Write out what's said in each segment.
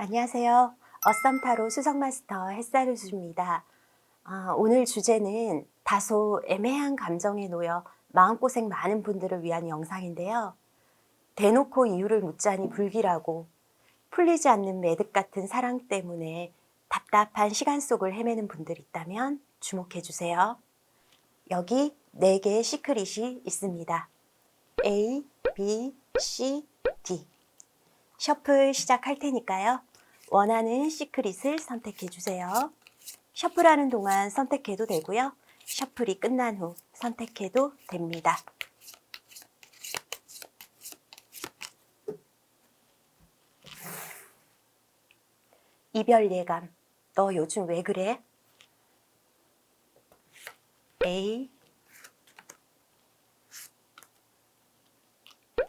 안녕하세요. 어썸타로 수석마스터 햇살우주입니다. 오늘 주제는 다소 애매한 감정에 놓여 마음고생 많은 분들을 위한 영상인데요. 대놓고 이유를 묻자니 불길하고 풀리지 않는 매듭 같은 사랑 때문에 답답한 시간 속을 헤매는 분들 있다면 주목해 주세요. 여기 4개의 시크릿이 있습니다. A, B, C, D. 셔플 시작할 테니까요. 원하는 시크릿을 선택해 주세요. 셔플하는 동안 선택해도 되고요. 셔플이 끝난 후 선택해도 됩니다. 이별 예감. 너 요즘 왜 그래? A,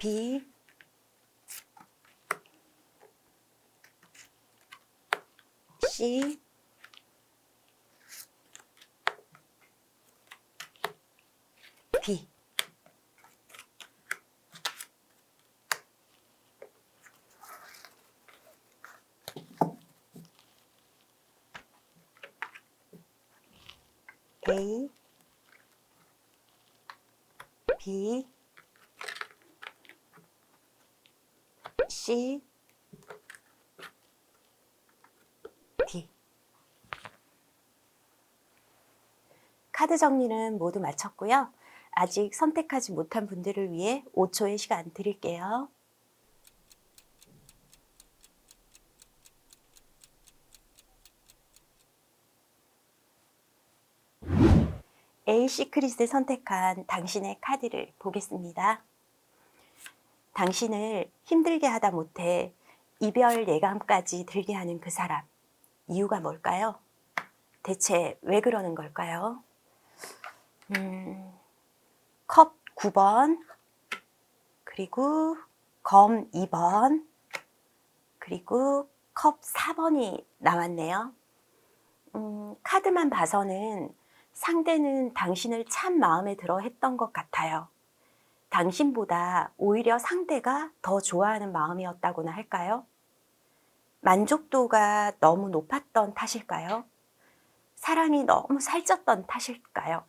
B, C, D. A, B, C, D. 카드 정리는 모두 마쳤고요. 아직 선택하지 못한 분들을 위해 5초의 시간 드릴게요. A 시크릿을 선택한 당신의 카드를 보겠습니다. 당신을 힘들게 하다 못해 이별 예감까지 들게 하는 그 사람. 이유가 뭘까요? 대체 왜 그러는 걸까요? 컵 9번, 그리고 검 2번, 그리고 컵 4번이 나왔네요. 카드만 봐서는 상대는 당신을 참 마음에 들어 했던 것 같아요. 당신보다 오히려 상대가 더 좋아하는 마음이었다고나 할까요? 만족도가 너무 높았던 탓일까요? 사랑이 너무 살쪘던 탓일까요?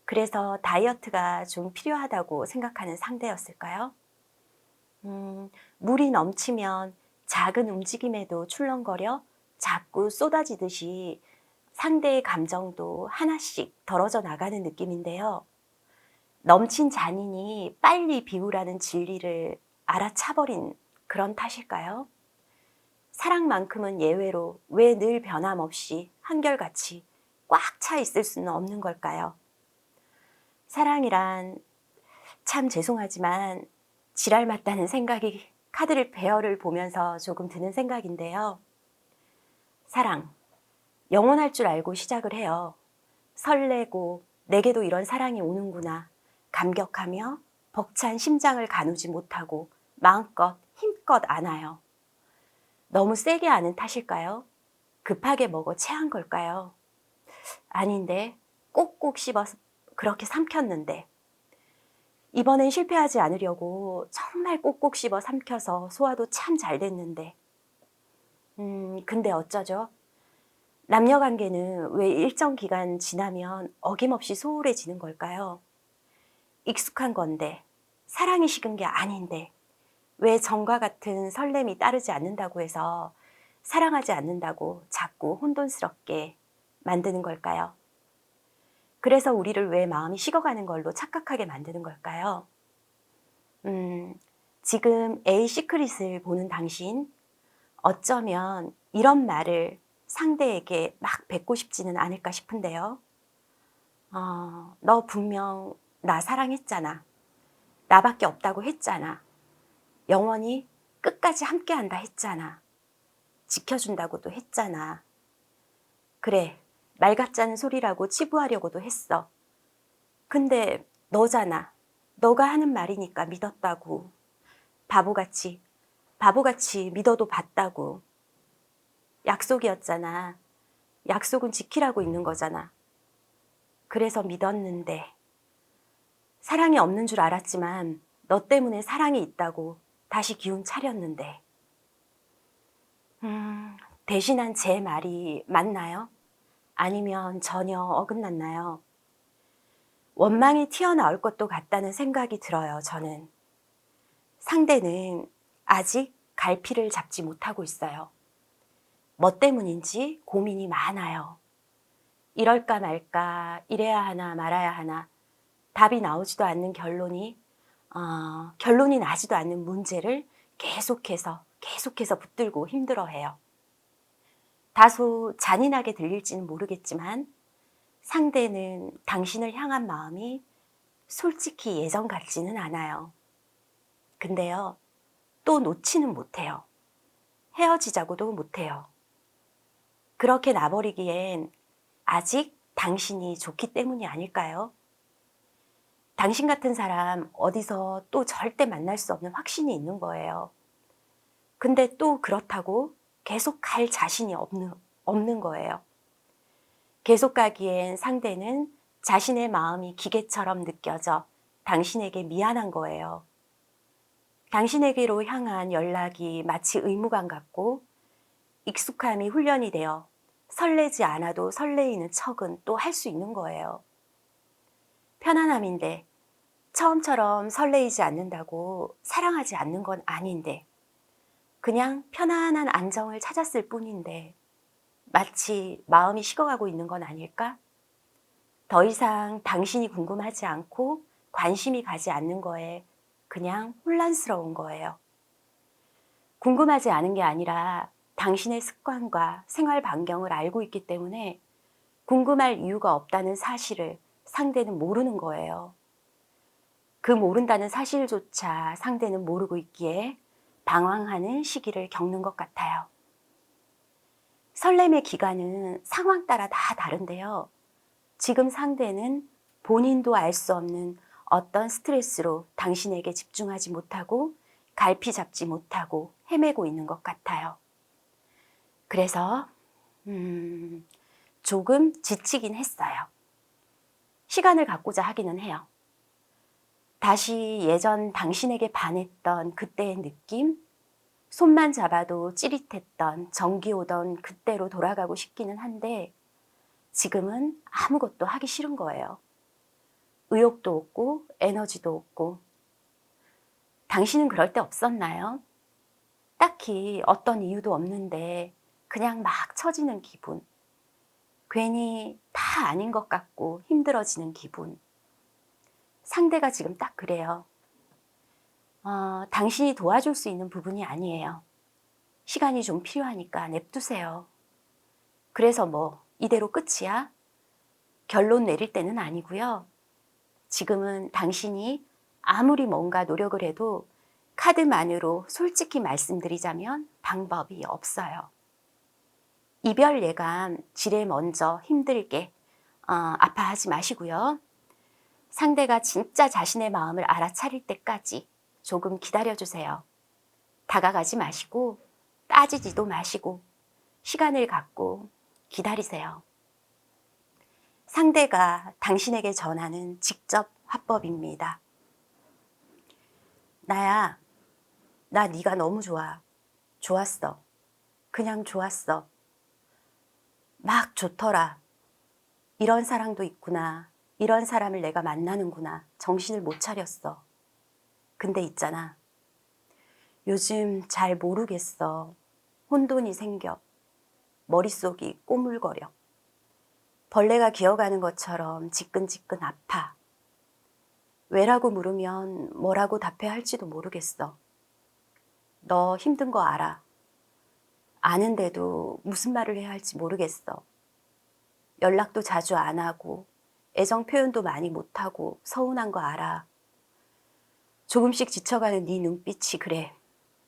그래서 다이어트가 좀 필요하다고 생각하는 상대였을까요? 물이 넘치면 작은 움직임에도 출렁거려 자꾸 쏟아지듯이 상대의 감정도 하나씩 덜어져 나가는 느낌인데요. 넘친 잔인이 빨리 비우라는 진리를 알아차버린 그런 탓일까요? 사랑만큼은 예외로 왜 늘 변함없이 한결같이 꽉 차 있을 수는 없는 걸까요? 사랑이란 참 죄송하지만 지랄 맞다는 생각이 카드를 배열을 보면서 조금 드는 생각인데요. 사랑, 영원할 줄 알고 시작을 해요. 설레고 내게도 이런 사랑이 오는구나 감격하며 벅찬 심장을 가누지 못하고 마음껏 힘껏 안아요. 너무 세게 아는 탓일까요? 급하게 먹어 체한 걸까요? 아닌데 꼭꼭 씹어서 그렇게 삼켰는데 이번엔 실패하지 않으려고 정말 꼭꼭 씹어 삼켜서 소화도 참 잘 됐는데 근데 어쩌죠? 남녀관계는 왜 일정 기간 지나면 어김없이 소홀해지는 걸까요? 익숙한 건데 사랑이 식은 게 아닌데 왜 전과 같은 설렘이 따르지 않는다고 해서 사랑하지 않는다고 자꾸 혼돈스럽게 만드는 걸까요? 그래서 우리를 왜 마음이 식어가는 걸로 착각하게 만드는 걸까요? 지금 A 시크릿을 보는 당신, 어쩌면 이런 말을 상대에게 막 뱉고 싶지는 않을까 싶은데요. 너 분명 나 사랑했잖아. 나밖에 없다고 했잖아. 영원히 끝까지 함께한다 했잖아. 지켜준다고도 했잖아. 그래, 말 같자는 소리라고 치부하려고도 했어. 근데 너잖아. 너가 하는 말이니까 믿었다고. 바보같이 믿어도 봤다고. 약속이었잖아. 약속은 지키라고 있는 거잖아. 그래서 믿었는데. 사랑이 없는 줄 알았지만 너 때문에 사랑이 있다고 다시 기운 차렸는데. 대신한 제 말이 맞나요? 아니면 전혀 어긋났나요? 원망이 튀어나올 것도 같다는 생각이 들어요, 저는. 상대는 아직 갈피를 잡지 못하고 있어요. 뭐 때문인지 고민이 많아요. 이럴까 말까, 이래야 하나 말아야 하나, 답이 나오지도 않는 결론이 나지도 않는 문제를 계속해서 붙들고 힘들어해요. 다소 잔인하게 들릴지는 모르겠지만 상대는 당신을 향한 마음이 솔직히 예전 같지는 않아요. 근데요, 또 놓지는 못해요. 헤어지자고도 못해요. 그렇게 놔버리기엔 아직 당신이 좋기 때문이 아닐까요? 당신 같은 사람 어디서 또 절대 만날 수 없는 확신이 있는 거예요. 근데 또 그렇다고 계속 갈 자신이 없는 거예요. 계속 가기엔 상대는 자신의 마음이 기계처럼 느껴져 당신에게 미안한 거예요. 당신에게로 향한 연락이 마치 의무감 같고 익숙함이 훈련이 되어 설레지 않아도 설레이는 척은 또 할 수 있는 거예요. 편안함인데 처음처럼 설레이지 않는다고 사랑하지 않는 건 아닌데 그냥 편안한 안정을 찾았을 뿐인데 마치 마음이 식어가고 있는 건 아닐까? 더 이상 당신이 궁금하지 않고 관심이 가지 않는 거에 그냥 혼란스러운 거예요. 궁금하지 않은 게 아니라 당신의 습관과 생활 반경을 알고 있기 때문에 궁금할 이유가 없다는 사실을 상대는 모르는 거예요. 그 모른다는 사실조차 상대는 모르고 있기에 방황하는 시기를 겪는 것 같아요. 설렘의 기간은 상황 따라 다 다른데요. 지금 상대는 본인도 알 수 없는 어떤 스트레스로 당신에게 집중하지 못하고 갈피 잡지 못하고 헤매고 있는 것 같아요. 그래서 조금 지치긴 했어요. 시간을 갖고자 하기는 해요. 다시 예전 당신에게 반했던 그때의 느낌, 손만 잡아도 찌릿했던 정기 오던 그때로 돌아가고 싶기는 한데 지금은 아무것도 하기 싫은 거예요. 의욕도 없고 에너지도 없고. 당신은 그럴 때 없었나요? 딱히 어떤 이유도 없는데 그냥 막 처지는 기분. 괜히 다 아닌 것 같고 힘들어지는 기분. 상대가 지금 딱 그래요. 당신이 도와줄 수 있는 부분이 아니에요. 시간이 좀 필요하니까 냅두세요. 그래서 뭐 이대로 끝이야? 결론 내릴 때는 아니고요. 지금은 당신이 아무리 뭔가 노력을 해도 카드만으로 솔직히 말씀드리자면 방법이 없어요. 이별 예감 지레 먼저 힘들게 아파하지 마시고요. 상대가 진짜 자신의 마음을 알아차릴 때까지 조금 기다려주세요. 다가가지 마시고 따지지도 마시고 시간을 갖고 기다리세요. 상대가 당신에게 전하는 직접 화법입니다. 나야, 나 네가 너무 좋아. 좋았어. 그냥 좋았어. 막 좋더라. 이런 사랑도 있구나. 이런 사람을 내가 만나는구나. 정신을 못 차렸어. 근데 있잖아. 요즘 잘 모르겠어. 혼돈이 생겨. 머릿속이 꼬물거려. 벌레가 기어가는 것처럼 지끈지끈 아파. 왜라고 물으면 뭐라고 답해야 할지도 모르겠어. 너 힘든 거 알아. 아는데도 무슨 말을 해야 할지 모르겠어. 연락도 자주 안 하고 애정 표현도 많이 못하고 서운한 거 알아. 조금씩 지쳐가는 네 눈빛이 그래.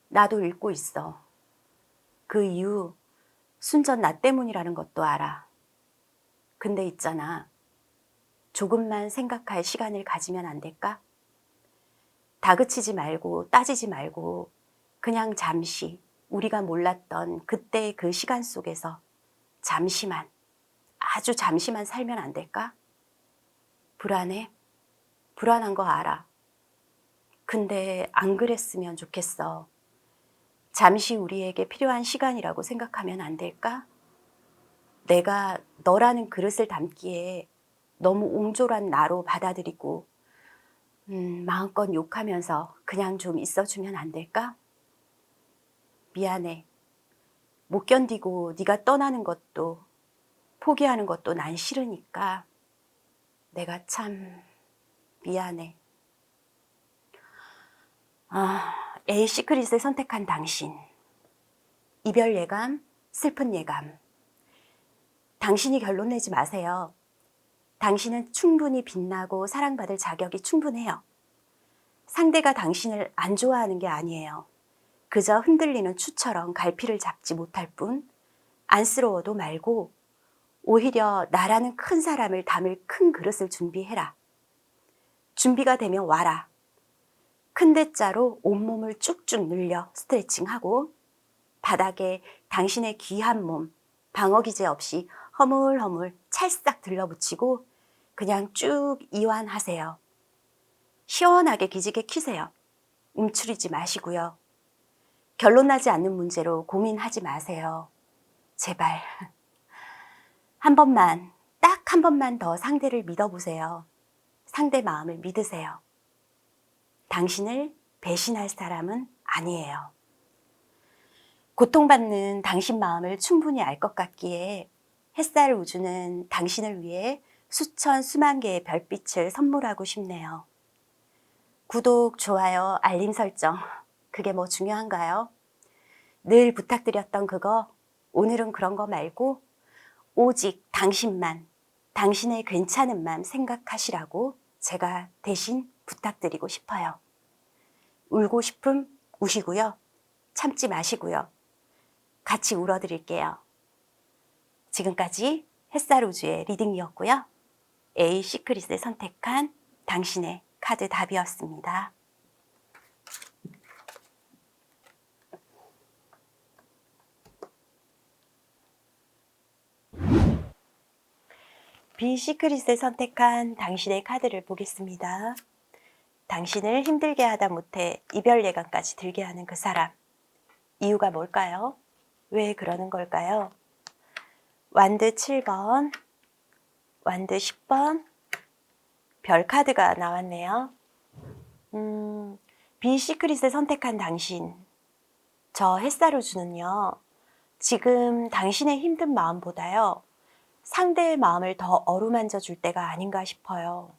나도 읽고 있어. 그 이유 순전 나 때문이라는 것도 알아. 근데 있잖아. 조금만 생각할 시간을 가지면 안 될까? 다그치지 말고 따지지 말고 그냥 잠시 우리가 몰랐던 그때의 그 시간 속에서 잠시만, 아주 잠시만 살면 안 될까? 불안해? 불안한 거 알아. 근데 안 그랬으면 좋겠어. 잠시 우리에게 필요한 시간이라고 생각하면 안 될까? 내가 너라는 그릇을 담기에 너무 옹졸한 나로 받아들이고 마음껏 욕하면서 그냥 좀 있어주면 안 될까? 미안해. 못 견디고 네가 떠나는 것도 포기하는 것도 난 싫으니까 내가 참 미안해. A 시크릿을 선택한 당신. 이별 예감, 슬픈 예감. 당신이 결론 내지 마세요. 당신은 충분히 빛나고 사랑받을 자격이 충분해요. 상대가 당신을 안 좋아하는 게 아니에요. 그저 흔들리는 추처럼 갈피를 잡지 못할 뿐 안쓰러워도 말고 오히려 나라는 큰 사람을 담을 큰 그릇을 준비해라. 준비가 되면 와라. 큰 대자로 온몸을 쭉쭉 늘려 스트레칭하고 바닥에 당신의 귀한 몸, 방어기제 없이 허물허물 찰싹 들러붙이고 그냥 쭉 이완하세요. 시원하게 기지개 켜세요. 움츠리지 마시고요. 결론 나지 않는 문제로 고민하지 마세요. 제발. 한 번만, 딱 한 번만 더 상대를 믿어보세요. 상대 마음을 믿으세요. 당신을 배신할 사람은 아니에요. 고통받는 당신 마음을 충분히 알 것 같기에 햇살 우주는 당신을 위해 수천 수만 개의 별빛을 선물하고 싶네요. 구독, 좋아요, 알림 설정, 그게 뭐 중요한가요? 늘 부탁드렸던 그거, 오늘은 그런 거 말고 오직 당신만, 당신의 괜찮은 마음 생각하시라고 제가 대신 부탁드리고 싶어요. 울고 싶음 우시고요. 참지 마시고요. 같이 울어드릴게요. 지금까지 햇살 우주의 리딩이었고요. A 시크릿을 선택한 당신의 카드 답이었습니다. B 시크릿을 선택한 당신의 카드를 보겠습니다. 당신을 힘들게 하다 못해 이별 예감까지 들게 하는 그 사람. 이유가 뭘까요? 왜 그러는 걸까요? 완드 7번, 완드 10번, 별 카드가 나왔네요. B 시크릿을 선택한 당신. 저 햇살 우주는요. 지금 당신의 힘든 마음보다요. 상대의 마음을 더 어루만져 줄 때가 아닌가 싶어요.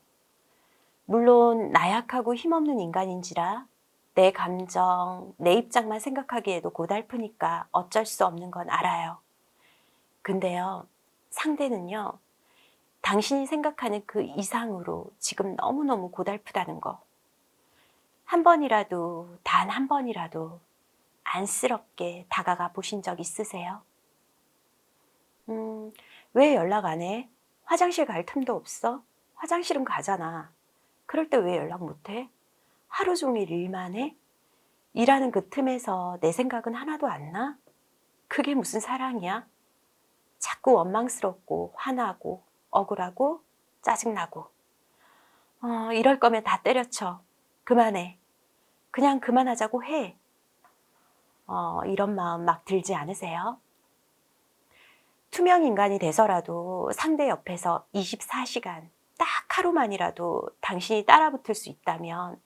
물론 나약하고 힘없는 인간인지라 내 감정, 내 입장만 생각하기에도 고달프니까 어쩔 수 없는 건 알아요. 근데요, 상대는요, 당신이 생각하는 그 이상으로 지금 너무너무 고달프다는 거. 한 번이라도, 단 한 번이라도 안쓰럽게 다가가 보신 적 있으세요? 왜 연락 안 해? 화장실 갈 틈도 없어? 화장실은 가잖아. 그럴 때 왜 연락 못 해? 하루 종일 일만 해? 일하는 그 틈에서 내 생각은 하나도 안 나? 그게 무슨 사랑이야? 자꾸 원망스럽고 화나고 억울하고 짜증나고 이럴 거면 다 때려쳐. 그만해. 그냥 그만하자고 해. 이런 마음 막 들지 않으세요? 투명 인간이 돼서라도 상대 옆에서 24시간 딱 하루만이라도 당신이 따라붙을 수 있다면,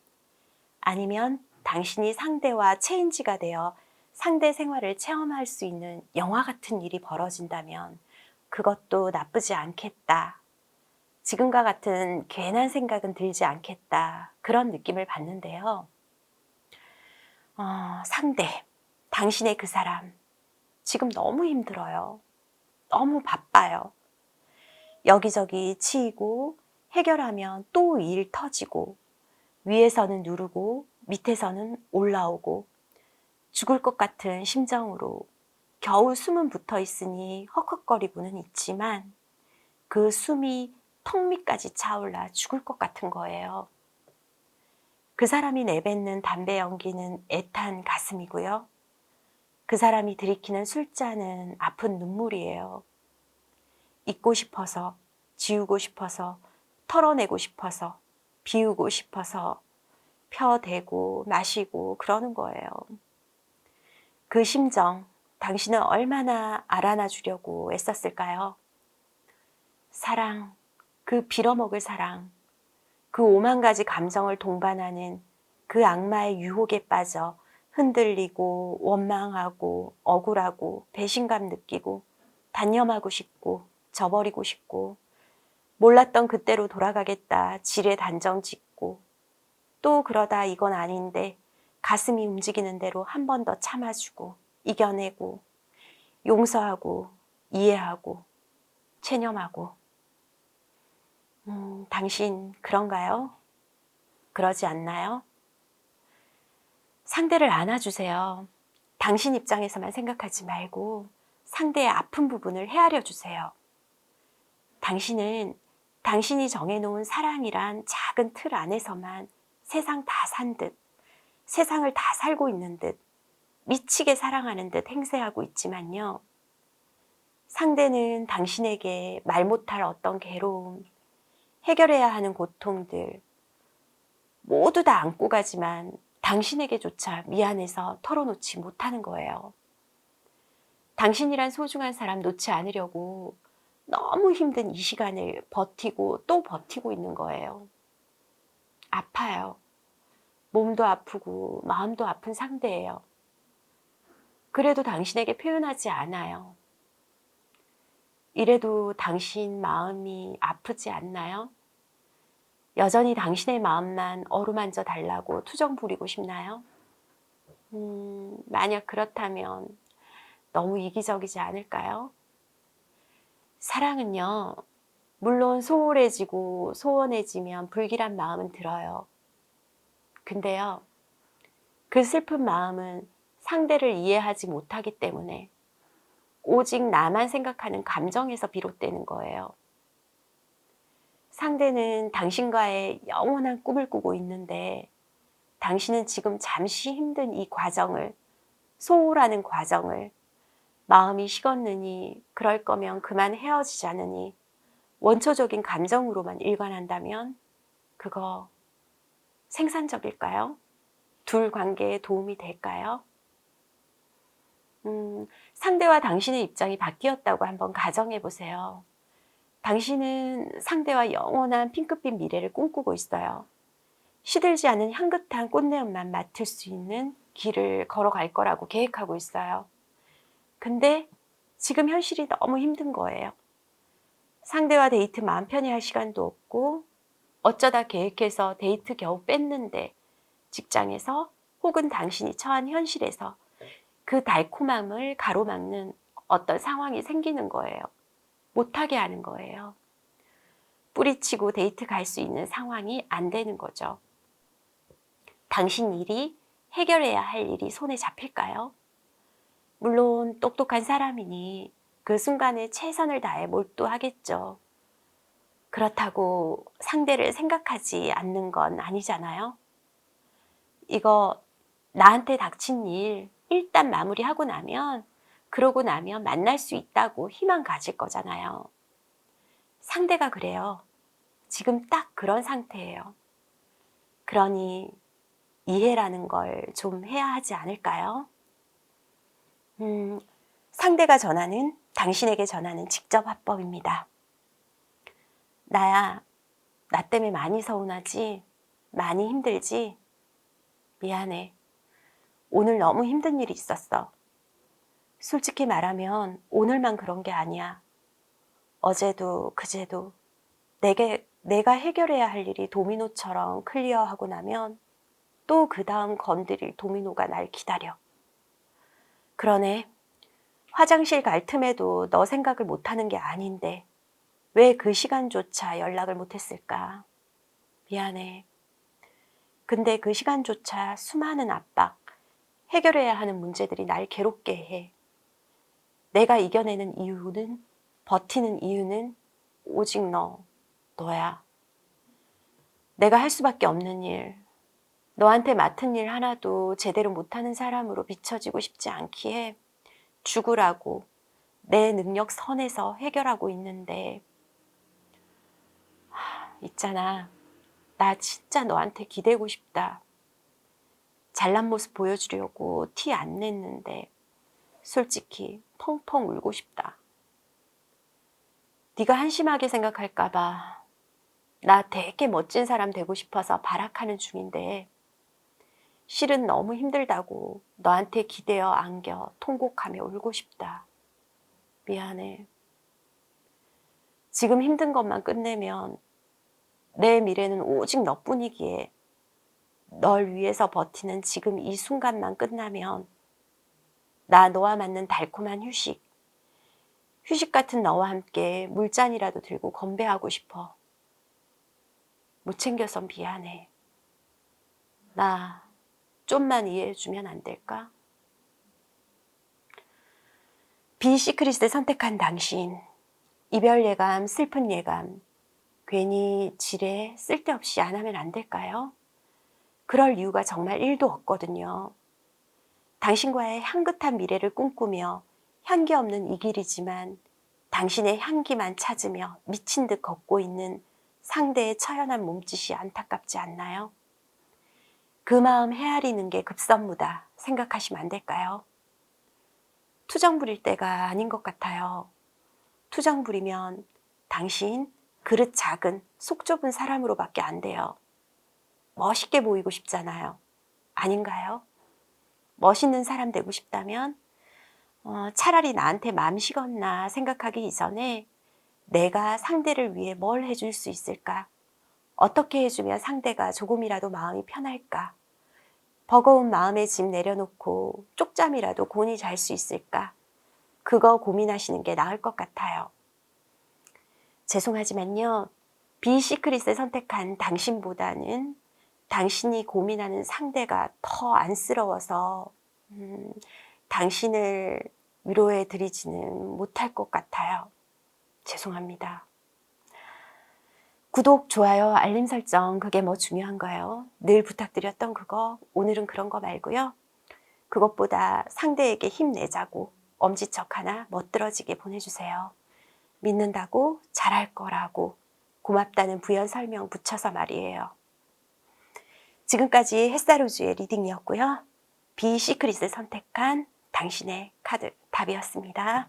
아니면 당신이 상대와 체인지가 되어 상대 생활을 체험할 수 있는 영화 같은 일이 벌어진다면 그것도 나쁘지 않겠다. 지금과 같은 괜한 생각은 들지 않겠다. 그런 느낌을 받는데요. 상대, 당신의 그 사람, 지금 너무 힘들어요. 너무 바빠요. 여기저기 치이고 해결하면 또 일 터지고 위에서는 누르고 밑에서는 올라오고 죽을 것 같은 심정으로 겨우 숨은 붙어 있으니 헉헉거리고는 있지만 그 숨이 턱 밑까지 차올라 죽을 것 같은 거예요. 그 사람이 내뱉는 담배 연기는 애탄 가슴이고요. 그 사람이 들이키는 술잔은 아픈 눈물이에요. 잊고 싶어서, 지우고 싶어서, 털어내고 싶어서, 비우고 싶어서 펴대고 마시고 그러는 거예요. 그 심정, 당신은 얼마나 알아나 주려고 애썼을까요? 사랑, 그 빌어먹을 사랑, 그 오만 가지 감정을 동반하는 그 악마의 유혹에 빠져 흔들리고 원망하고 억울하고 배신감 느끼고 단념하고 싶고 저버리고 싶고 몰랐던 그때로 돌아가겠다 지레 단정 짓고 또 그러다 이건 아닌데 가슴이 움직이는 대로 한 번 더 참아주고 이겨내고 용서하고 이해하고 체념하고 당신 그런가요? 그러지 않나요? 상대를 안아주세요. 당신 입장에서만 생각하지 말고 상대의 아픈 부분을 헤아려 주세요. 당신은 당신이 정해놓은 사랑이란 작은 틀 안에서만 세상 다 산 듯, 세상을 다 살고 있는 듯, 미치게 사랑하는 듯 행세하고 있지만요. 상대는 당신에게 말 못할 어떤 괴로움, 해결해야 하는 고통들 모두 다 안고 가지만 당신에게조차 미안해서 털어놓지 못하는 거예요. 당신이란 소중한 사람 놓지 않으려고 너무 힘든 이 시간을 버티고 또 버티고 있는 거예요. 아파요. 몸도 아프고 마음도 아픈 상대예요. 그래도 당신에게 표현하지 않아요. 이래도 당신 마음이 아프지 않나요? 여전히 당신의 마음만 어루만져 달라고 투정 부리고 싶나요? 만약 그렇다면 너무 이기적이지 않을까요? 사랑은요, 물론 소홀해지고 소원해지면 불길한 마음은 들어요. 근데요, 그 슬픈 마음은 상대를 이해하지 못하기 때문에 오직 나만 생각하는 감정에서 비롯되는 거예요. 상대는 당신과의 영원한 꿈을 꾸고 있는데 당신은 지금 잠시 힘든 이 과정을, 소홀하는 과정을 마음이 식었느니 그럴 거면 그만 헤어지자느니 원초적인 감정으로만 일관한다면 그거 생산적일까요? 둘 관계에 도움이 될까요? 상대와 당신의 입장이 바뀌었다고 한번 가정해 보세요. 당신은 상대와 영원한 핑크빛 미래를 꿈꾸고 있어요. 시들지 않은 향긋한 꽃내음만 맡을 수 있는 길을 걸어갈 거라고 계획하고 있어요. 근데 지금 현실이 너무 힘든 거예요. 상대와 데이트 마음 편히 할 시간도 없고 어쩌다 계획해서 데이트 겨우 뺐는데 직장에서 혹은 당신이 처한 현실에서 그 달콤함을 가로막는 어떤 상황이 생기는 거예요. 못하게 하는 거예요. 뿌리치고 데이트 갈 수 있는 상황이 안 되는 거죠. 당신 일이 해결해야 할 일이 손에 잡힐까요? 물론 똑똑한 사람이니 그 순간에 최선을 다해 몰두하겠죠. 그렇다고 상대를 생각하지 않는 건 아니잖아요. 이거 나한테 닥친 일 일단 마무리하고 나면 그러고 나면 만날 수 있다고 희망 가질 거잖아요. 상대가 그래요. 지금 딱 그런 상태예요. 그러니 이해라는 걸 좀 해야 하지 않을까요? 상대가 전하는, 당신에게 전하는 직접 화법입니다. 나야, 나 때문에 많이 서운하지? 많이 힘들지? 미안해. 오늘 너무 힘든 일이 있었어. 솔직히 말하면 오늘만 그런 게 아니야. 어제도 그제도 내가 해결해야 할 일이 도미노처럼 클리어하고 나면 또 그 다음 건드릴 도미노가 날 기다려. 그러네. 화장실 갈 틈에도 너 생각을 못하는 게 아닌데 왜 그 시간조차 연락을 못했을까? 미안해. 근데 그 시간조차 수많은 압박, 해결해야 하는 문제들이 날 괴롭게 해. 내가 이겨내는 이유는, 버티는 이유는 오직 너야. 내가 할 수밖에 없는 일, 너한테 맡은 일 하나도 제대로 못하는 사람으로 비춰지고 싶지 않기에 죽으라고 내 능력 선에서 해결하고 있는데 있잖아. 나 진짜 너한테 기대고 싶다. 잘난 모습 보여주려고 티 안 냈는데 솔직히 펑펑 울고 싶다. 네가 한심하게 생각할까 봐 나 되게 멋진 사람 되고 싶어서 발악하는 중인데 실은 너무 힘들다고 너한테 기대어 안겨 통곡하며 울고 싶다. 미안해. 지금 힘든 것만 끝내면 내 미래는 오직 너뿐이기에 널 위해서 버티는 지금 이 순간만 끝나면 나 너와 맞는 달콤한 휴식 같은 너와 함께 물잔이라도 들고 건배하고 싶어. 못 챙겨서 미안해. 나 좀만 이해해주면 안 될까? 비시크릿을 선택한 당신, 이별 예감, 슬픈 예감, 괜히 지레 쓸데없이 안 하면 안 될까요? 그럴 이유가 정말 1도 없거든요. 당신과의 향긋한 미래를 꿈꾸며 향기 없는 이 길이지만 당신의 향기만 찾으며 미친 듯 걷고 있는 상대의 처연한 몸짓이 안타깝지 않나요? 그 마음 헤아리는 게 급선무다 생각하시면 안 될까요? 투정 부릴 때가 아닌 것 같아요. 투정 부리면 당신 그릇 작은 속 좁은 사람으로밖에 안 돼요. 멋있게 보이고 싶잖아요. 아닌가요? 멋있는 사람 되고 싶다면 차라리 나한테 마음 식었나 생각하기 이전에 내가 상대를 위해 뭘 해줄 수 있을까? 어떻게 해주면 상대가 조금이라도 마음이 편할까? 버거운 마음의 짐 내려놓고 쪽잠이라도 곤히 잘 수 있을까? 그거 고민하시는 게 나을 것 같아요. 죄송하지만요. 비시크릿을 선택한 당신보다는 당신이 고민하는 상대가 더 안쓰러워서 당신을 위로해 드리지는 못할 것 같아요. 죄송합니다. 구독, 좋아요, 알림 설정 그게 뭐 중요한가요? 늘 부탁드렸던 그거 오늘은 그런 거 말고요. 그것보다 상대에게 힘내자고 엄지척 하나 멋들어지게 보내주세요. 믿는다고 잘할 거라고 고맙다는 부연 설명 붙여서 말이에요. 지금까지 햇살우주의 리딩이었고요. 비시크릿을 선택한 당신의 카드 답이었습니다.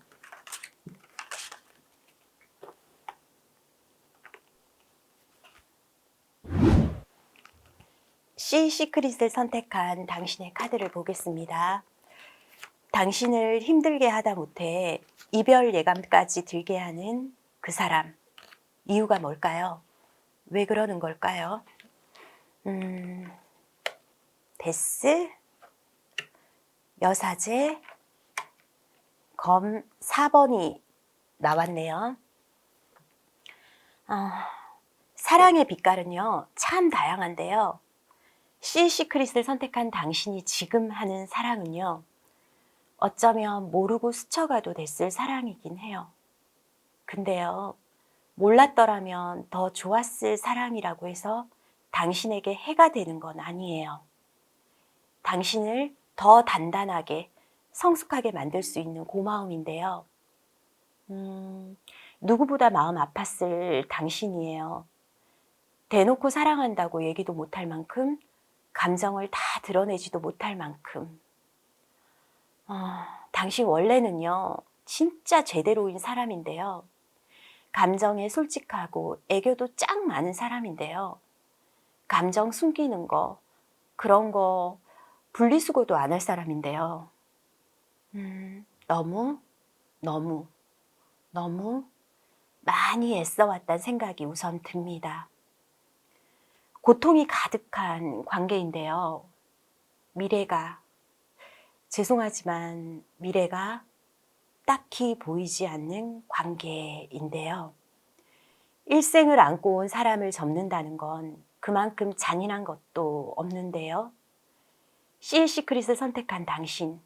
시크릿을 선택한 당신의 카드를 보겠습니다. 당신을 힘들게 하다 못해 이별 예감까지 들게 하는 그 사람. 이유가 뭘까요? 왜 그러는 걸까요? 데스, 여사제, 검 4번이 나왔네요. 사랑의 빛깔은요, 참 다양한데요. 시크릿을 선택한 당신이 지금 하는 사랑은요, 어쩌면 모르고 스쳐가도 됐을 사랑이긴 해요. 근데요, 몰랐더라면 더 좋았을 사랑이라고 해서 당신에게 해가 되는 건 아니에요. 당신을 더 단단하게, 성숙하게 만들 수 있는 고마움인데요. 누구보다 마음 아팠을 당신이에요. 대놓고 사랑한다고 얘기도 못할 만큼, 감정을 다 드러내지도 못할 만큼. 당신 원래는요, 진짜 제대로인 사람인데요. 감정에 솔직하고 애교도 짱 많은 사람인데요. 감정 숨기는 거, 그런 거 분리수거도 안 할 사람인데요. 너무 많이 애써왔다는 생각이 우선 듭니다. 고통이 가득한 관계인데요. 죄송하지만 미래가 딱히 보이지 않는 관계인데요. 일생을 안고 온 사람을 접는다는 건 그만큼 잔인한 것도 없는데요. 시크릿을 선택한 당신,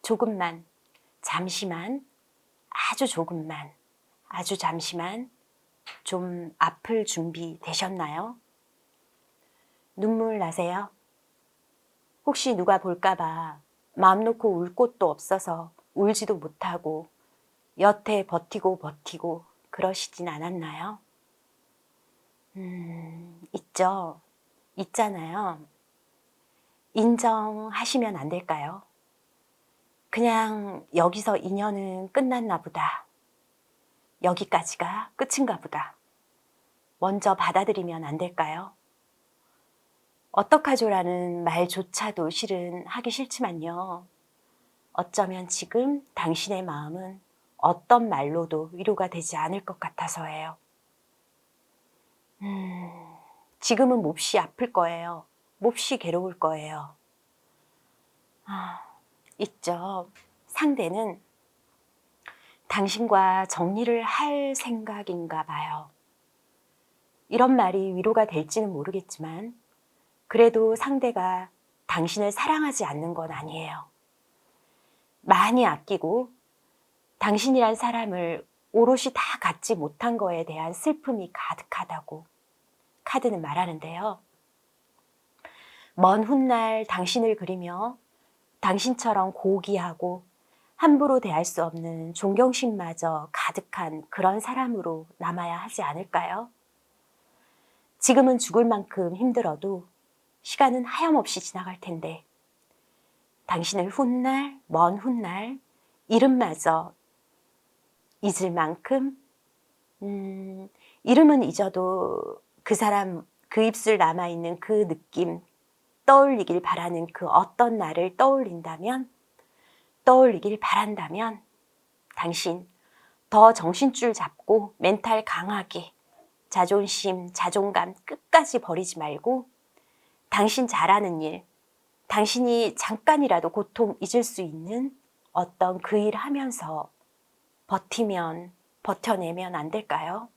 조금만, 잠시만, 아주 조금만, 아주 잠시만 좀 아플 준비 되셨나요? 눈물 나세요? 혹시 누가 볼까봐 마음 놓고 울 곳도 없어서 울지도 못하고 여태 버티고 그러시진 않았나요? 있잖아요. 인정하시면 안 될까요? 그냥 여기서 인연은 끝났나 보다. 여기까지가 끝인가 보다. 먼저 받아들이면 안 될까요? 어떡하죠라는 말조차도 실은 하기 싫지만요. 어쩌면 지금 당신의 마음은 어떤 말로도 위로가 되지 않을 것 같아서예요. 지금은 몹시 아플 거예요. 몹시 괴로울 거예요. 있죠. 상대는 당신과 정리를 할 생각인가 봐요. 이런 말이 위로가 될지는 모르겠지만 그래도 상대가 당신을 사랑하지 않는 건 아니에요. 많이 아끼고 당신이란 사람을 오롯이 다 갖지 못한 거에 대한 슬픔이 가득하다고 카드는 말하는데요. 먼 훗날 당신을 그리며 당신처럼 고귀하고 함부로 대할 수 없는 존경심마저 가득한 그런 사람으로 남아야 하지 않을까요? 지금은 죽을 만큼 힘들어도 시간은 하염없이 지나갈 텐데 당신을 훗날, 먼 훗날 이름마저 잊을 만큼 이름은 잊어도 그 사람, 그 입술 남아있는 그 느낌 떠올리길 바라는 그 어떤 날을 떠올리길 바란다면 당신 더 정신줄 잡고 멘탈 강하게 자존심, 자존감 끝까지 버리지 말고 당신 잘하는 일, 당신이 잠깐이라도 고통 잊을 수 있는 어떤 그 일 하면서 버텨내면 안 될까요?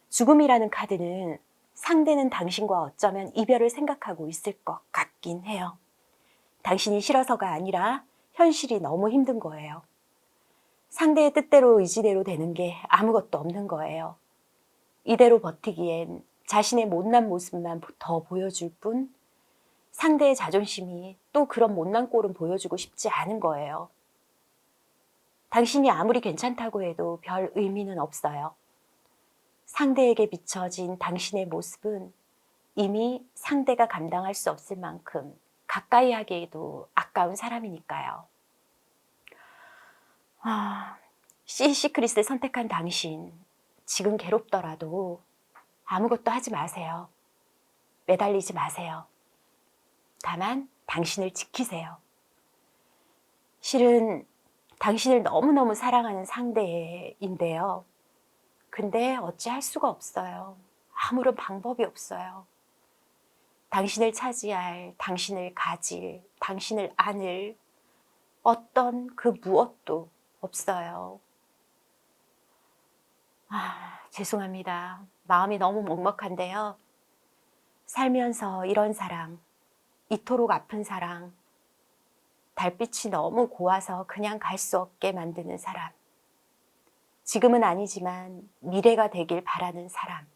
죽음이라는 카드는 상대는 당신과 어쩌면 이별을 생각하고 있을 것 같긴 해요. 당신이 싫어서가 아니라 현실이 너무 힘든 거예요. 상대의 뜻대로 의지대로 되는 게 아무것도 없는 거예요. 이대로 버티기엔 자신의 못난 모습만 더 보여줄 뿐 상대의 자존심이 또 그런 못난 꼴은 보여주고 싶지 않은 거예요. 당신이 아무리 괜찮다고 해도 별 의미는 없어요. 상대에게 비춰진 당신의 모습은 이미 상대가 감당할 수 없을 만큼 가까이 하기에도 아까운 사람이니까요. 시크릿을 선택한 당신, 지금 괴롭더라도 아무것도 하지 마세요. 매달리지 마세요. 다만 당신을 지키세요. 실은 당신을 너무너무 사랑하는 상대인데요. 근데 어찌할 수가 없어요. 아무런 방법이 없어요. 당신을 차지할, 당신을 가질, 당신을 안을 어떤 그 무엇도 없어요. 죄송합니다. 마음이 너무 먹먹한데요. 살면서 이런 사랑, 이토록 아픈 사랑, 달빛이 너무 고와서 그냥 갈 수 없게 만드는 사람, 지금은 아니지만 미래가 되길 바라는 사람,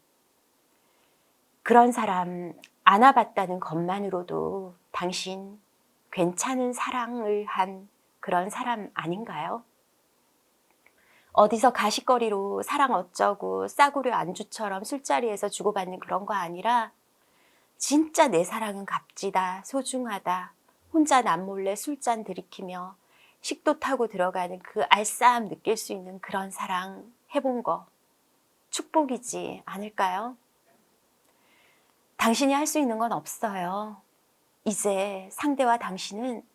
그런 사람 안아봤다는 것만으로도 당신 괜찮은 사랑을 한 그런 사람 아닌가요? 어디서 가십거리로 사랑 어쩌고 싸구려 안주처럼 술자리에서 주고받는 그런 거 아니라 진짜 내 사랑은 값지다, 소중하다, 혼자 남몰래 술잔 들이키며 식도 타고 들어가는 그 알싸함 느낄 수 있는 그런 사랑 해본 거 축복이지 않을까요? 당신이 할 수 있는 건 없어요. 이제 상대와 당신은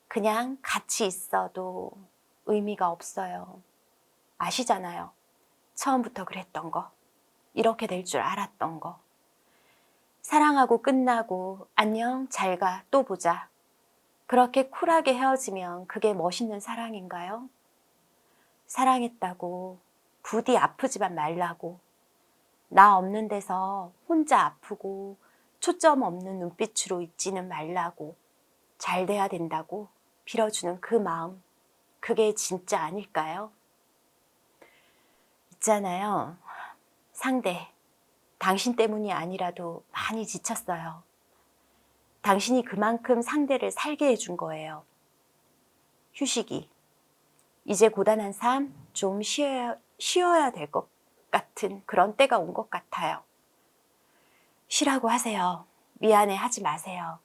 그냥 같이 있어도 의미가 없어요. 아시잖아요. 처음부터 그랬던 거. 이렇게 될 줄 알았던 거. 사랑하고 끝나고 안녕, 잘 가, 또 보자. 그렇게 쿨하게 헤어지면 그게 멋있는 사랑인가요? 사랑했다고 부디 아프지만 말라고, 나 없는 데서 혼자 아프고 초점 없는 눈빛으로 있지는 말라고, 잘 돼야 된다고 빌어주는 그 마음, 그게 진짜 아닐까요? 있잖아요. 상대, 당신 때문이 아니라도 많이 지쳤어요. 당신이 그만큼 상대를 살게 해준 거예요. 휴식이. 이제 고단한 삶 좀 쉬어야 될 것 같은 그런 때가 온 것 같아요. 쉬라고 하세요. 미안해 하지 마세요.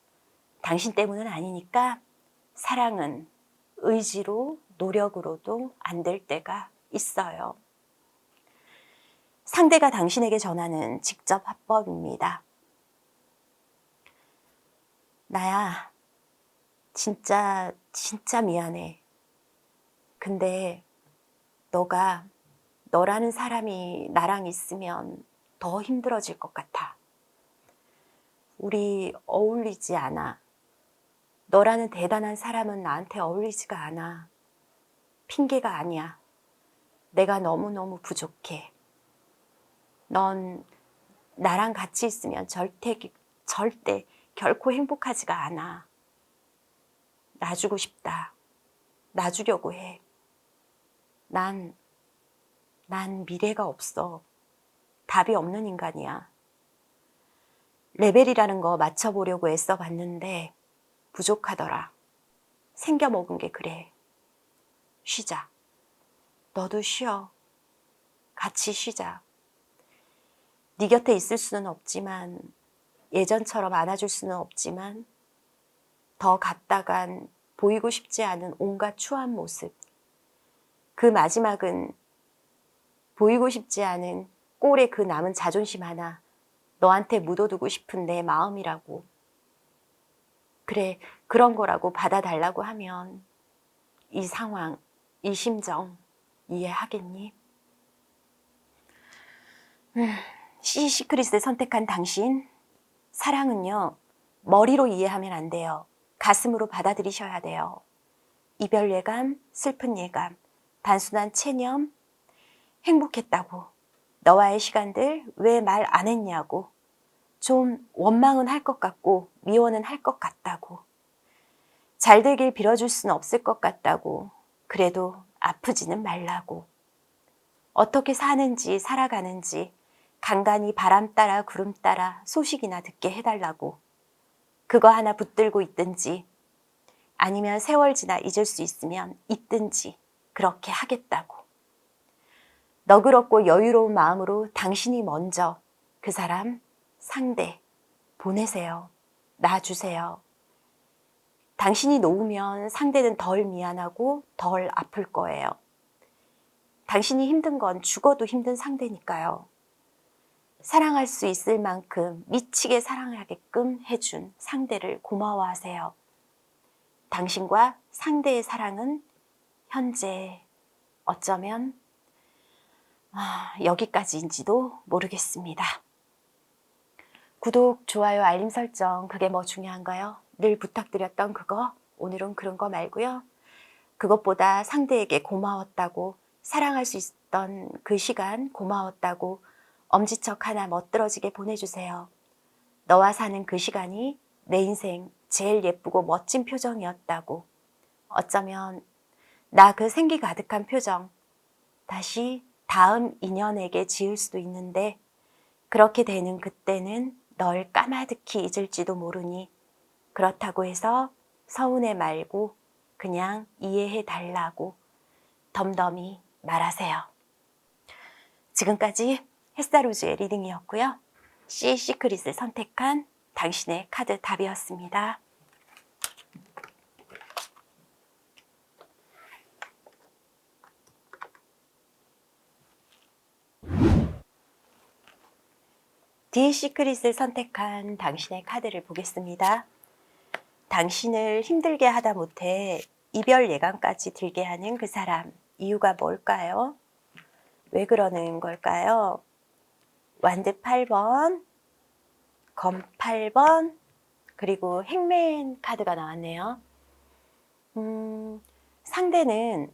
당신 때문은 아니니까 사랑은 의지로, 노력으로도 안 될 때가 있어요. 상대가 당신에게 전하는 직접 화법입니다. 나야, 진짜 미안해. 근데 너라는 사람이 나랑 있으면 더 힘들어질 것 같아. 우리 어울리지 않아. 너라는 대단한 사람은 나한테 어울리지가 않아. 핑계가 아니야. 내가 너무너무 부족해. 넌 나랑 같이 있으면 절대 결코 행복하지가 않아. 놔주고 싶다. 놔주려고 해. 난 미래가 없어. 답이 없는 인간이야. 레벨이라는 거 맞춰보려고 애써봤는데 부족하더라. 생겨먹은 게 그래. 쉬자. 너도 쉬어. 같이 쉬자. 네 곁에 있을 수는 없지만, 예전처럼 안아줄 수는 없지만, 더 갔다간 보이고 싶지 않은 온갖 추한 모습. 그 마지막은 보이고 싶지 않은 꼴에 그 남은 자존심 하나 너한테 묻어두고 싶은 내 마음이라고. 그래, 그런 거라고 받아달라고 하면 이 상황, 이 심정 이해하겠니? 시크릿을 선택한 당신, 사랑은요, 머리로 이해하면 안 돼요. 가슴으로 받아들이셔야 돼요. 이별 예감, 슬픈 예감, 단순한 체념, 행복했다고, 너와의 시간들 왜 말 안 했냐고, 좀 원망은 할 것 같고 미워는 할 것 같다고, 잘 되길 빌어줄 수는 없을 것 같다고, 그래도 아프지는 말라고, 어떻게 사는지 살아가는지 간간히 바람 따라 구름 따라 소식이나 듣게 해달라고, 그거 하나 붙들고 있든지 아니면 세월 지나 잊을 수 있으면 있든지 그렇게 하겠다고. 너그럽고 여유로운 마음으로 당신이 먼저 그 사람, 상대 보내세요. 놔주세요. 당신이 놓으면 상대는 덜 미안하고 덜 아플 거예요. 당신이 힘든 건 죽어도 힘든 상대니까요. 사랑할 수 있을 만큼 미치게 사랑하게끔 해준 상대를 고마워하세요. 당신과 상대의 사랑은 현재 어쩌면 여기까지인지도 모르겠습니다. 구독, 좋아요, 알림 설정 그게 뭐 중요한가요? 늘 부탁드렸던 그거, 오늘은 그런 거 말고요. 그것보다 상대에게 고마웠다고, 사랑할 수 있었던 그 시간 고마웠다고 엄지척 하나 멋들어지게 보내주세요. 너와 사는 그 시간이 내 인생 제일 예쁘고 멋진 표정이었다고. 어쩌면 나 그 생기 가득한 표정 다시 다음 인연에게 지을 수도 있는데, 그렇게 되는 그때는 널 까마득히 잊을지도 모르니 그렇다고 해서 서운해 말고 그냥 이해해 달라고 덤덤히 말하세요. 지금까지 햇사로즈의 리딩이었고요. 시크릿을 선택한 당신의 카드 답이었습니다. 시크릿을 선택한 당신의 카드를 보겠습니다. 당신을 힘들게 하다 못해 이별 예감까지 들게 하는 그 사람, 이유가 뭘까요? 왜 그러는 걸까요? 완드 8번, 검 8번, 그리고 행맨 카드가 나왔네요. 상대는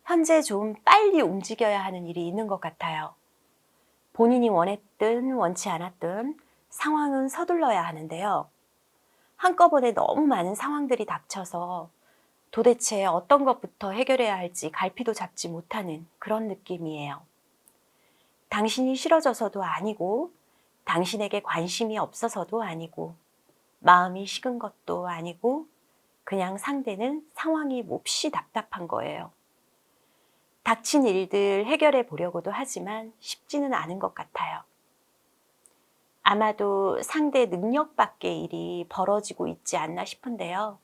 현재 좀 빨리 움직여야 하는 일이 있는 것 같아요. 본인이 원했든 원치 않았든 상황은 서둘러야 하는데요. 한꺼번에 너무 많은 상황들이 닥쳐서 도대체 어떤 것부터 해결해야 할지 갈피도 잡지 못하는 그런 느낌이에요. 당신이 싫어져서도 아니고, 당신에게 관심이 없어서도 아니고, 마음이 식은 것도 아니고, 그냥 상대는 상황이 몹시 답답한 거예요. 닥친 일들 해결해 보려고도 하지만 쉽지는 않은 것 같아요. 아마도 상대 능력 밖의 일이 벌어지고 있지 않나 싶은데요.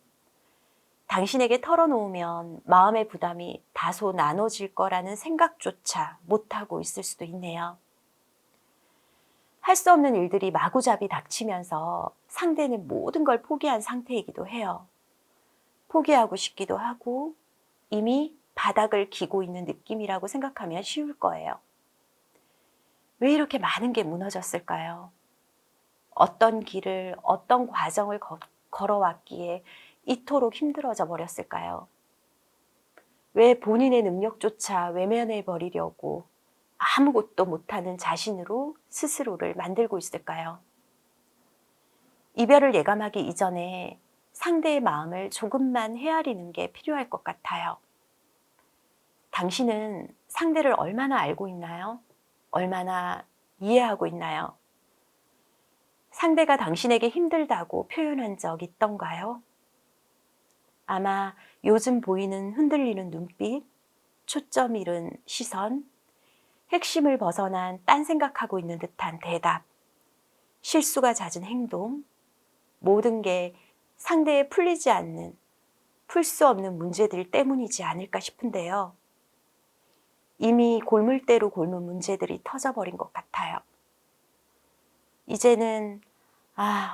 당신에게 털어놓으면 마음의 부담이 다소 나눠질 거라는 생각조차 못하고 있을 수도 있네요. 할 수 없는 일들이 마구잡이 닥치면서 상대는 모든 걸 포기한 상태이기도 해요. 포기하고 싶기도 하고 이미 바닥을 기고 있는 느낌이라고 생각하면 쉬울 거예요. 왜 이렇게 많은 게 무너졌을까요? 어떤 길을, 어떤 과정을 걸어왔기에 이토록 힘들어져 버렸을까요? 왜 본인의 능력조차 외면해 버리려고 아무것도 못하는 자신으로 스스로를 만들고 있을까요? 이별을 예감하기 이전에 상대의 마음을 조금만 헤아리는 게 필요할 것 같아요. 당신은 상대를 얼마나 알고 있나요? 얼마나 이해하고 있나요? 상대가 당신에게 힘들다고 표현한 적 있던가요? 아마 요즘 보이는 흔들리는 눈빛, 초점 잃은 시선, 핵심을 벗어난 딴 생각하고 있는 듯한 대답, 실수가 잦은 행동, 모든 게 상대에 풀리지 않는, 풀 수 없는 문제들 때문이지 않을까 싶은데요. 이미 골물대로 골문 문제들이 터져버린 것 같아요. 이제는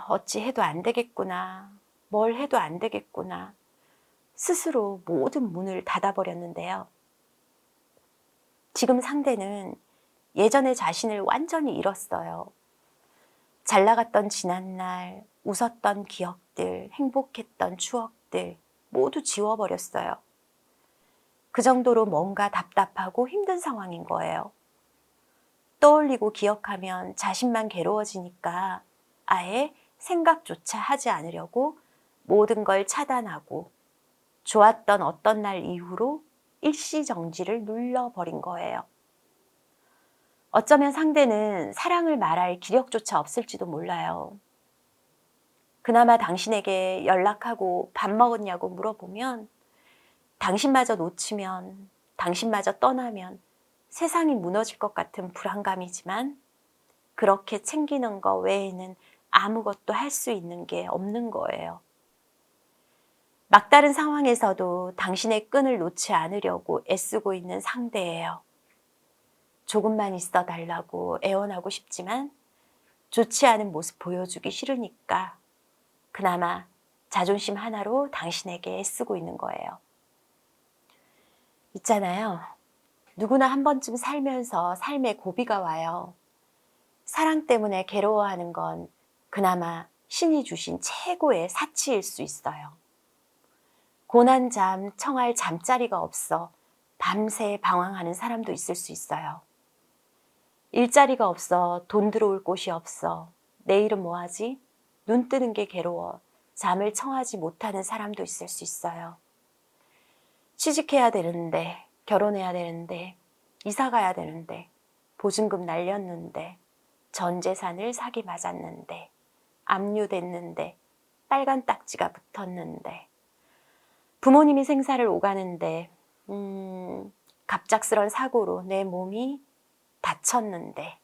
어찌 해도 안 되겠구나, 뭘 해도 안 되겠구나, 스스로 모든 문을 닫아버렸는데요. 지금 상대는 예전의 자신을 완전히 잃었어요. 잘 나갔던 지난날, 웃었던 기억들, 행복했던 추억들 모두 지워버렸어요. 그 정도로 뭔가 답답하고 힘든 상황인 거예요. 떠올리고 기억하면 자신만 괴로워지니까 아예 생각조차 하지 않으려고 모든 걸 차단하고 좋았던 어떤 날 이후로 일시정지를 눌러버린 거예요. 어쩌면 상대는 사랑을 말할 기력조차 없을지도 몰라요. 그나마 당신에게 연락하고 밥 먹었냐고 물어보면 당신마저 놓치면, 당신마저 떠나면 세상이 무너질 것 같은 불안감이지만 그렇게 챙기는 거 외에는 아무것도 할 수 있는 게 없는 거예요. 막다른 상황에서도 당신의 끈을 놓지 않으려고 애쓰고 있는 상대예요. 조금만 있어 달라고 애원하고 싶지만 좋지 않은 모습 보여주기 싫으니까 그나마 자존심 하나로 당신에게 애쓰고 있는 거예요. 있잖아요. 누구나 한 번쯤 살면서 삶에 고비가 와요. 사랑 때문에 괴로워하는 건 그나마 신이 주신 최고의 사치일 수 있어요. 고난잠 청할 잠자리가 없어 밤새 방황하는 사람도 있을 수 있어요. 일자리가 없어 돈 들어올 곳이 없어 내일은 뭐하지? 눈 뜨는 게 괴로워 잠을 청하지 못하는 사람도 있을 수 있어요. 취직해야 되는데, 결혼해야 되는데, 이사 가야 되는데, 보증금 날렸는데, 전 재산을 사기 맞았는데, 압류됐는데, 빨간 딱지가 붙었는데, 부모님이 생사를 오가는데, 갑작스런 사고로 내 몸이 다쳤는데,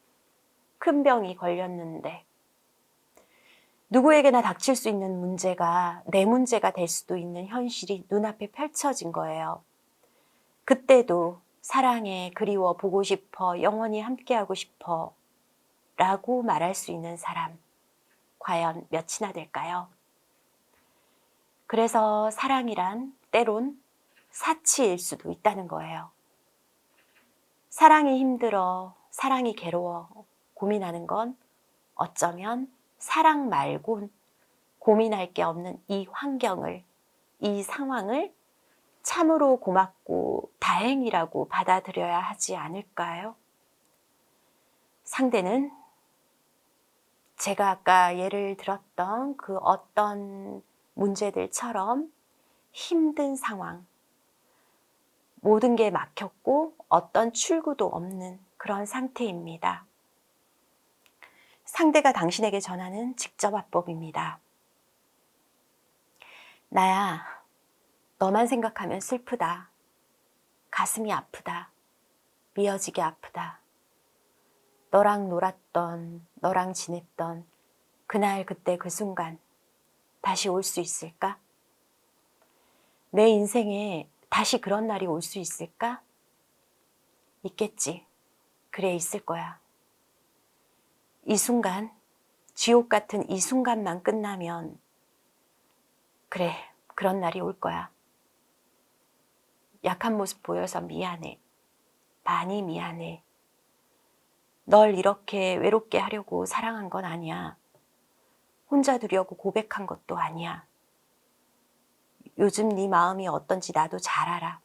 큰 병이 걸렸는데, 누구에게나 닥칠 수 있는 문제가 내 문제가 될 수도 있는 현실이 눈앞에 펼쳐진 거예요. 그때도 사랑해, 그리워, 보고 싶어, 영원히 함께하고 싶어 라고 말할 수 있는 사람 과연 몇이나 될까요? 그래서 사랑이란 때론 사치일 수도 있다는 거예요. 사랑이 힘들어, 사랑이 괴로워 고민하는 건 어쩌면 사랑 말곤 고민할 게 없는 이 환경을, 이 상황을 참으로 고맙고 다행이라고 받아들여야 하지 않을까요? 상대는 제가 아까 예를 들었던 그 어떤 문제들처럼 힘든 상황, 모든 게 막혔고 어떤 출구도 없는 그런 상태입니다. 상대가 당신에게 전하는 직접 화법입니다. 나야, 너만 생각하면 슬프다. 가슴이 아프다. 미어지게 아프다. 너랑 놀았던, 너랑 지냈던 그날 그때 그 순간 다시 올 수 있을까? 내 인생에 다시 그런 날이 올 수 있을까? 있겠지. 그래, 있을 거야. 이 순간, 지옥 같은 이 순간만 끝나면, 그래, 그런 날이 올 거야. 약한 모습 보여서 미안해. 많이 미안해. 널 이렇게 외롭게 하려고 사랑한 건 아니야. 혼자 두려고 고백한 것도 아니야. 요즘 네 마음이 어떤지 나도 잘 알아.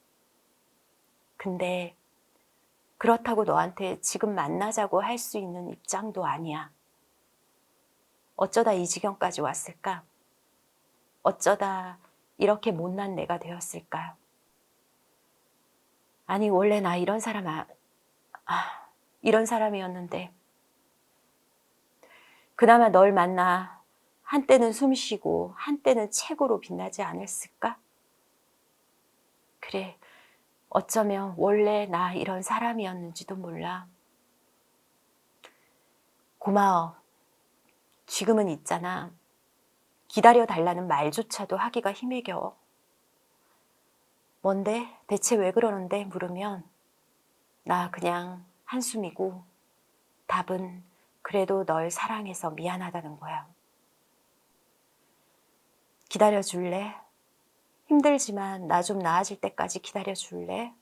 근데 그렇다고 너한테 지금 만나자고 할 수 있는 입장도 아니야. 어쩌다 이 지경까지 왔을까? 어쩌다 이렇게 못난 내가 되었을까? 아니, 원래 나 이런 이런 사람이었는데. 그나마 널 만나 한때는 숨 쉬고 한때는 최고로 빛나지 않았을까? 그래, 어쩌면 원래 나 이런 사람이었는지도 몰라. 고마워. 지금은 있잖아. 기다려달라는 말조차도 하기가 힘에 겨워. 뭔데? 대체 왜 그러는데? 물으면 나 그냥 한숨이고 답은 그래도 널 사랑해서 미안하다는 거야. 기다려줄래? 힘들지만 나 좀 나아질 때까지 기다려줄래?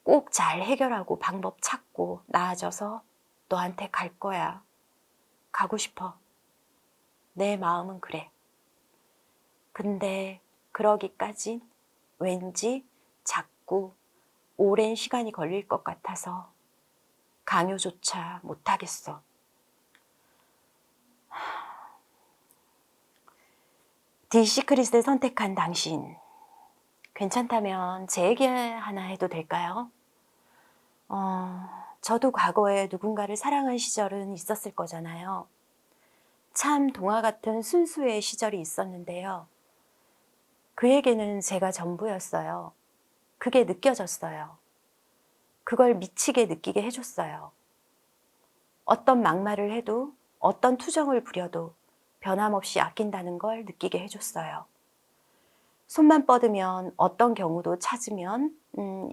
꼭 잘 해결하고 방법 찾고 나아져서 너한테 갈 거야. 가고 싶어. 내 마음은 그래. 근데 그러기까진 왠지 자꾸 오랜 시간이 걸릴 것 같아서 강요조차 못하겠어. 디 시크릿을 선택한 당신, 괜찮다면 제 얘기 하나 해도 될까요? 저도 과거에 누군가를 사랑한 시절은 있었을 거잖아요. 참 동화 같은 순수의 시절이 있었는데요. 그에게는 제가 전부였어요. 그게 느껴졌어요. 그걸 미치게 느끼게 해줬어요. 어떤 막말을 해도 어떤 투정을 부려도 변함없이 아낀다는 걸 느끼게 해줬어요. 손만 뻗으면 어떤 경우도 찾으면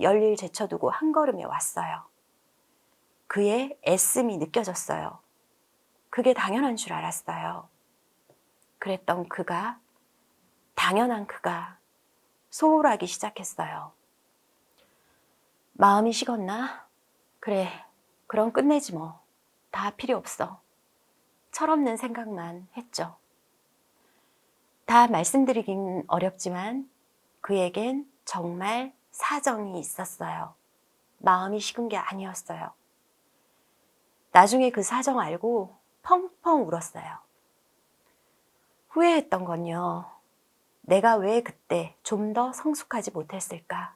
열일 제쳐두고 한 걸음에 왔어요. 그의 애씀이 느껴졌어요. 그게 당연한 줄 알았어요. 그랬던 그가, 당연한 그가 소홀하기 시작했어요. 마음이 식었나? 그래, 그럼 끝내지 뭐. 다 필요 없어. 철없는 생각만 했죠. 다 말씀드리긴 어렵지만 그에겐 정말 사정이 있었어요. 마음이 식은 게 아니었어요. 나중에 그 사정 알고 펑펑 울었어요. 후회했던 건요. 내가 왜 그때 좀 더 성숙하지 못했을까?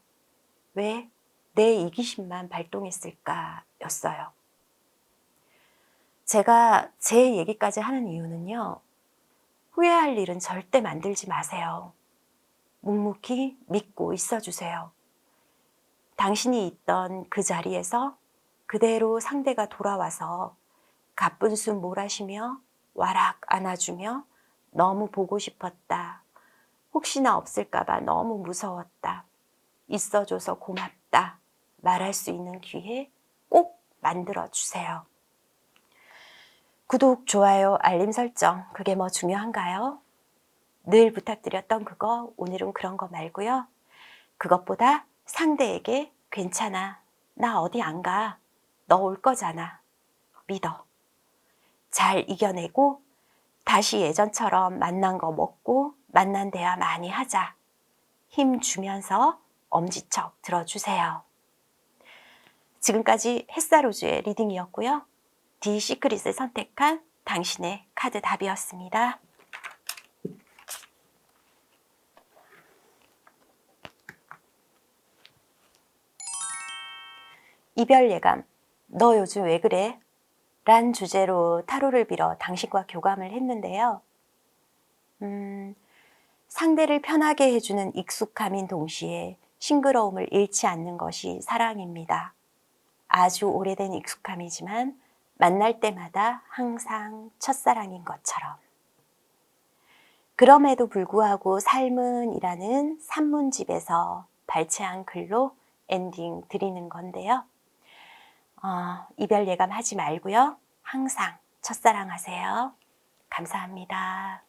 왜 내 이기심만 발동했을까? 였어요. 제가 제 얘기까지 하는 이유는요. 후회할 일은 절대 만들지 마세요. 묵묵히 믿고 있어주세요. 당신이 있던 그 자리에서 그대로 상대가 돌아와서 가쁜 숨 몰아쉬며 와락 안아주며 너무 보고 싶었다. 혹시나 없을까봐 너무 무서웠다. 있어줘서 고맙다. 말할 수 있는 기회 꼭 만들어주세요. 구독, 좋아요, 알림 설정, 그게 뭐 중요한가요? 늘 부탁드렸던 그거, 오늘은 그런 거 말고요. 그것보다 상대에게 괜찮아. 나 어디 안 가. 너 올 거잖아. 믿어. 잘 이겨내고 다시 예전처럼 만난 거 먹고 만난 대화 많이 하자. 힘 주면서 엄지척 들어주세요. 지금까지 햇사로즈의 리딩이었고요. 디 시크릿을 선택한 당신의 카드 답이었습니다. 이별 예감, 너 요즘 왜 그래? 란 주제로 타로를 빌어 당신과 교감을 했는데요. 상대를 편하게 해주는 익숙함인 동시에 싱그러움을 잃지 않는 것이 사랑입니다. 아주 오래된 익숙함이지만 만날 때마다 항상 첫사랑인 것처럼. 그럼에도 불구하고 삶은이라는 산문집에서 발췌한 글로 엔딩 드리는 건데요. 이별 예감 하지 말고요. 항상 첫사랑 하세요. 감사합니다.